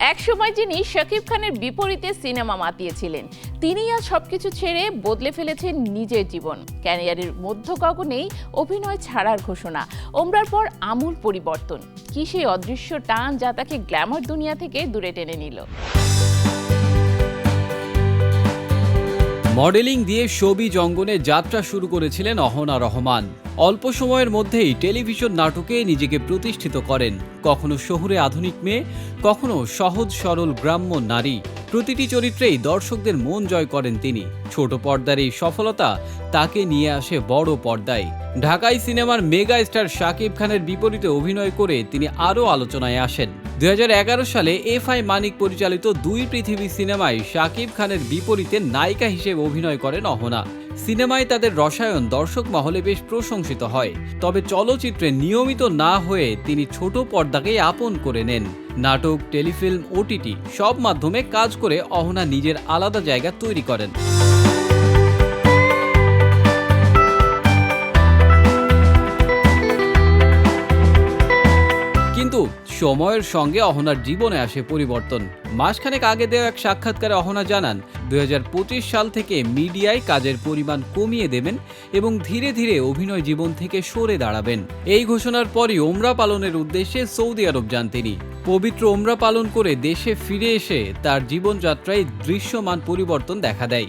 একসময় যিনি শাকিব খানের বিপরীতে সিনেমা মাতিয়েছিলেন, তিনি আজ সবকিছু ছেড়ে বদলে ফেলেছেন নিজের জীবন। ক্যারিয়ারের মধ্যগগনেই অভিনয় ছাড়ার ঘোষণা, ওমরার পর আমূল পরিবর্তন। কি সেই অদৃশ্য টান যা তাকে গ্ল্যামার দুনিয়া থেকে দূরে টেনে নিল? মডেলিং দিয়ে শোবিজ অঙ্গনে যাত্রা শুরু করেছিলেন অহনা রহমান। অল্প সময়ের মধ্যেই টেলিভিশন নাটকে নিজেকে প্রতিষ্ঠিত করেন। কখনো শহুরে আধুনিক মেয়ে, কখনো সহজ সরল গ্রাম্য নারী। প্রতিটি চরিত্রেই দর্শকদের মন জয় করেন তিনি। ছোট পর্দার এই সফলতা তাকে নিয়ে আসে বড় পর্দায়। ঢাকাই সিনেমার মেগা স্টার শাকিব খানের বিপরীতে অভিনয় করে তিনি আরও আলোচনায় আসেন। 2011 সালে এফআই মানিক পরিচালিত দুই পৃথিবী সিনেমায় শাকিব খানের বিপরীতে নায়িকা হিসেবে অভিনয় করেন অহনা। সিনেমায় তাদের রসায়ন দর্শক মহলে বেশ প্রশংসিত হয়। তবে চলচ্চিত্রে নিয়মিত না হয়ে তিনি ছোট পর্দাকেই আপন করে নেন। নাটক, টেলিফিল্ম, ওটিটি সব মাধ্যমে কাজ করে অহনা নিজের আলাদা জায়গা তৈরি করেন। কিন্তু সময়ের সঙ্গে অহনার জীবনে আসে পরিবর্তন। মাসখানেক আগে দেওয়া এক সাক্ষাৎকারে অহনা জানান 2025 সাল থেকে মিডিয়ায় কাজের পরিমাণ কমিয়ে দেবেন এবং ধীরে ধীরে অভিনয় জীবন থেকে সরে দাঁড়াবেন। এই ঘোষণার পরই ওমরা পালনের উদ্দেশ্যে সৌদি আরব যান তিনি। পবিত্র ওমরা পালন করে দেশে ফিরে এসে তার জীবনযাত্রায় দৃশ্যমান পরিবর্তন দেখা দেয়।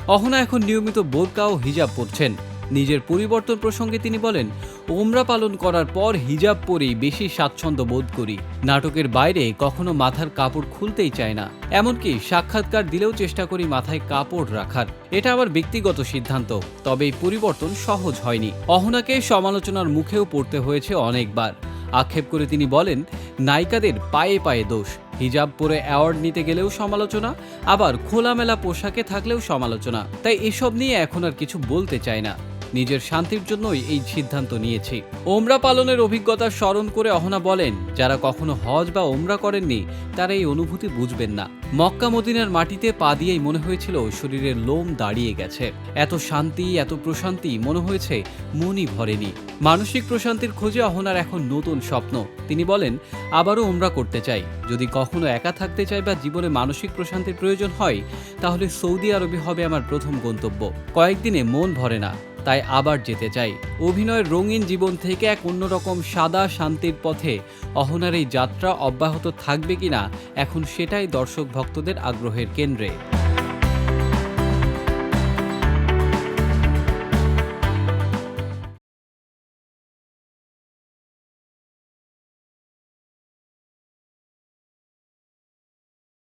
অহনা এখন নিয়মিত বোরকা ও হিজাব পরছেন। নিজের পরিবর্তন প্রসঙ্গে তিনি বলেন, ওমরা পালন করার পর হিজাব পরেই বেশি স্বাচ্ছন্দ্য বোধ করি। নাটকের বাইরে কখনো মাথার কাপড় খুলতেই চায় না। এমনকি সাক্ষাৎকার দিলেও চেষ্টা করি মাথায় কাপড় রাখার। এটা আমার ব্যক্তিগত সিদ্ধান্ত। তবে এই পরিবর্তন সহজ হয়নি। অহনাকে সমালোচনার মুখেও পড়তে হয়েছে অনেকবার। আক্ষেপ করে তিনি বলেন, নায়িকাদের পায়ে পায়ে দোষ। হিজাব পরে অ্যাওয়ার্ড নিতে গেলেও সমালোচনা, আবার খোলামেলা পোশাকে থাকলেও সমালোচনা। তাই এসব নিয়ে এখন আর কিছু বলতে চাই না। নিজের শান্তির জন্যই এই সিদ্ধান্ত নিয়েছি। ওমরা পালনের অভিজ্ঞতা স্মরণ করে অহনা বলেন, যারা কখনো হজ বা ওমরা করেননি তারা এই অনুভূতি বুঝবেন না। মক্কা মদিনার মাটিতে পা দিয়েই মনে হয়েছিল শরীরের লোম দাঁড়িয়ে গেছে। এত শান্তি, এত প্রশান্তি, মনে হয়েছে মনই ভরেনি। মানসিক প্রশান্তির খোঁজে অহনার এখন নতুন স্বপ্ন। তিনি বলেন, আবারও ওমরা করতে চাই। যদি কখনো একা থাকতে চাই বা জীবনে মানসিক প্রশান্তির প্রয়োজন হয়, তাহলে সৌদি আরবে হবে আমার প্রথম গন্তব্য। কয়েকদিনে মন ভরে না, তাই আবার যেতে চাই। অভিনয়ের রঙিন জীবন থেকে এক অন্যরকম সাদা শান্তির পথে অহনার এই যাত্রা অব্যাহত থাকবে কিনা এখন সেটাই দর্শক ভক্তদের আগ্রহের কেন্দ্রে।